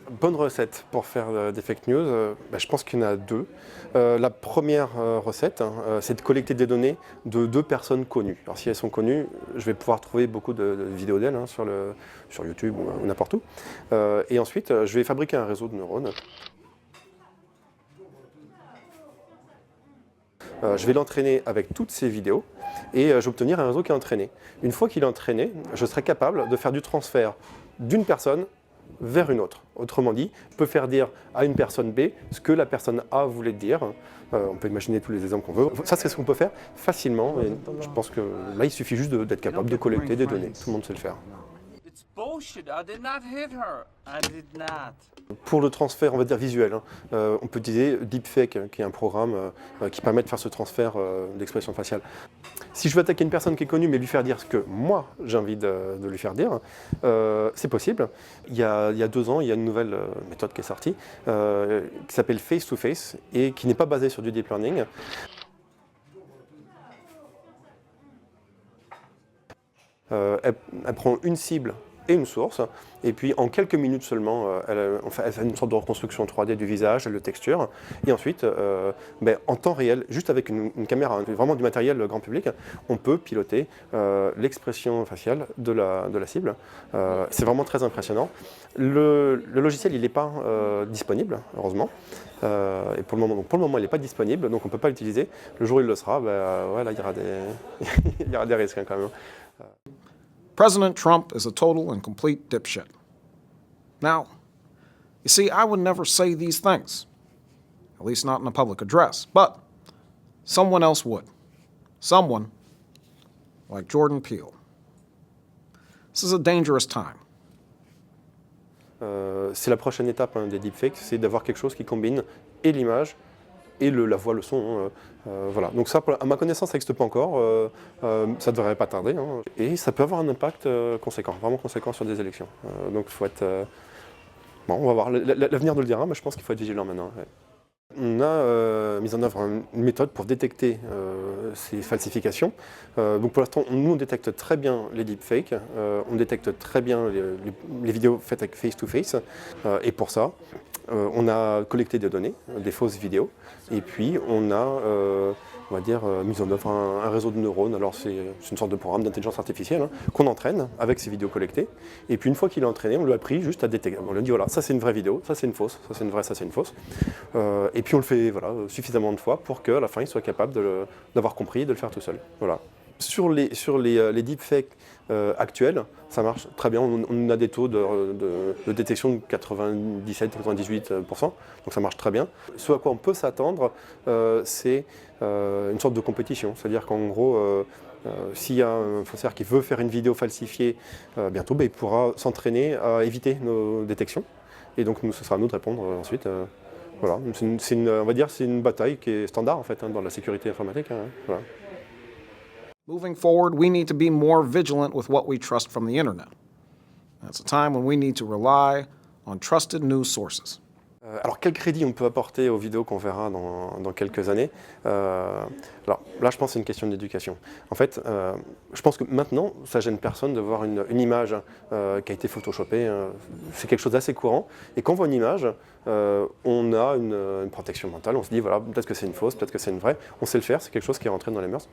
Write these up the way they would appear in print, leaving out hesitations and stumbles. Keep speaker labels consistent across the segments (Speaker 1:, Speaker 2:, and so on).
Speaker 1: Bonne recette pour faire des fake news, je pense qu'il y en a deux. La première recette, c'est de collecter des données de deux personnes connues. Alors si elles sont connues, je vais pouvoir trouver beaucoup de vidéos d'elles sur YouTube ou n'importe où. Et ensuite, je vais fabriquer un réseau de neurones. Je vais l'entraîner avec toutes ces vidéos et je vais obtenir un réseau qui est entraîné. Une fois qu'il est entraîné, je serai capable de faire du transfert d'une personne vers une autre. Autrement dit, je peux faire dire à une personne B ce que la personne A voulait dire. On peut imaginer tous les exemples qu'on veut. Ça, c'est ce qu'on peut faire facilement. Et je pense que là, il suffit juste d'être capable de collecter des données. Tout le monde sait le faire. Pour le transfert, on va dire visuel, on peut utiliser Deepfake, qui est un programme qui permet de faire ce transfert d'expression faciale. Si je veux attaquer une personne qui est connue, mais lui faire dire ce que moi j'ai envie de lui faire dire, c'est possible. Il y a 2 ans, il y a une nouvelle méthode qui est sortie, qui s'appelle Face to Face, et qui n'est pas basée sur du deep learning. Elle prend une cible et une source, et puis en quelques minutes seulement, elle fait une sorte de reconstruction 3D du visage, elle le texture, et ensuite, en temps réel, juste avec une caméra, vraiment du matériel grand public, on peut piloter l'expression faciale de la cible. C'est vraiment très impressionnant. Le logiciel, il n'est pas disponible, heureusement, et pour le moment, il n'est pas disponible, donc on ne peut pas l'utiliser. Le jour où il le sera, là, il y aura il y aura des risques quand même.
Speaker 2: President Trump is a total and complete dipshit. Now, you see, I would never say these things, at least not in a public address, but someone else would. Someone like Jordan Peele. This is a dangerous time.
Speaker 1: C'est la prochaine étape des deepfakes, c'est d'avoir quelque chose qui combine et l'image et la voix, le son. Voilà. Donc ça, à ma connaissance, ça n'existe pas encore. Ça ne devrait pas tarder. Et ça peut avoir un impact conséquent, vraiment conséquent sur des élections. Donc il faut être... Bon, on va voir. L'avenir nous le dira, mais je pense qu'il faut être vigilant maintenant. Ouais. On a mis en œuvre une méthode pour détecter ces falsifications. Donc pour l'instant, nous on détecte très bien les deepfakes, on détecte très bien les vidéos faites avec face-to-face. Et pour ça, on a collecté des données, des fausses vidéos, et puis on a, on va dire, mis en œuvre un réseau de neurones. Alors c'est une sorte de programme d'intelligence artificielle qu'on entraîne avec ces vidéos collectées. Et puis une fois qu'il est entraîné, on lui a appris juste à détecter. On lui a dit voilà, ça c'est une vraie vidéo, ça c'est une fausse, ça c'est une vraie, ça c'est une fausse. Et puis on le fait suffisamment de fois pour qu'à la fin il soit capable d'avoir compris et de le faire tout seul. Voilà. Sur les deepfakes actuels, ça marche très bien. On a des taux de détection de 97-98%, donc ça marche très bien. Ce à quoi on peut s'attendre, c'est une sorte de compétition. C'est-à-dire qu'en gros, s'il y a un faussaire qui veut faire une vidéo falsifiée bientôt, il pourra s'entraîner à éviter nos détections. Et donc ce sera à nous de répondre ensuite. Voilà. On va dire c'est une bataille qui est standard en fait dans la sécurité informatique. Voilà.
Speaker 2: Moving forward, we need to be more vigilant with what we trust from the internet. That's a time when we need to rely on trusted news sources.
Speaker 1: Alors quel crédit on peut apporter aux vidéos qu'on verra dans quelques années? Alors là je pense que c'est une question d'éducation. En fait, je pense que maintenant ça gêne personne de voir une image qui a été photoshopée. C'est quelque chose d'assez courant. Et quand on voit une image, on a une protection mentale. On se dit voilà, peut-être que c'est une fausse, peut-être que c'est une vraie. On sait le faire, c'est quelque chose qui est rentré dans les mœurs.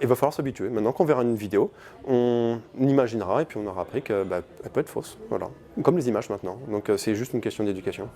Speaker 1: Il va falloir s'habituer. Maintenant qu'on verra une vidéo, on imaginera et puis on aura appris qu'elle peut être fausse. Voilà. Comme les images maintenant. Donc c'est juste une question d'éducation.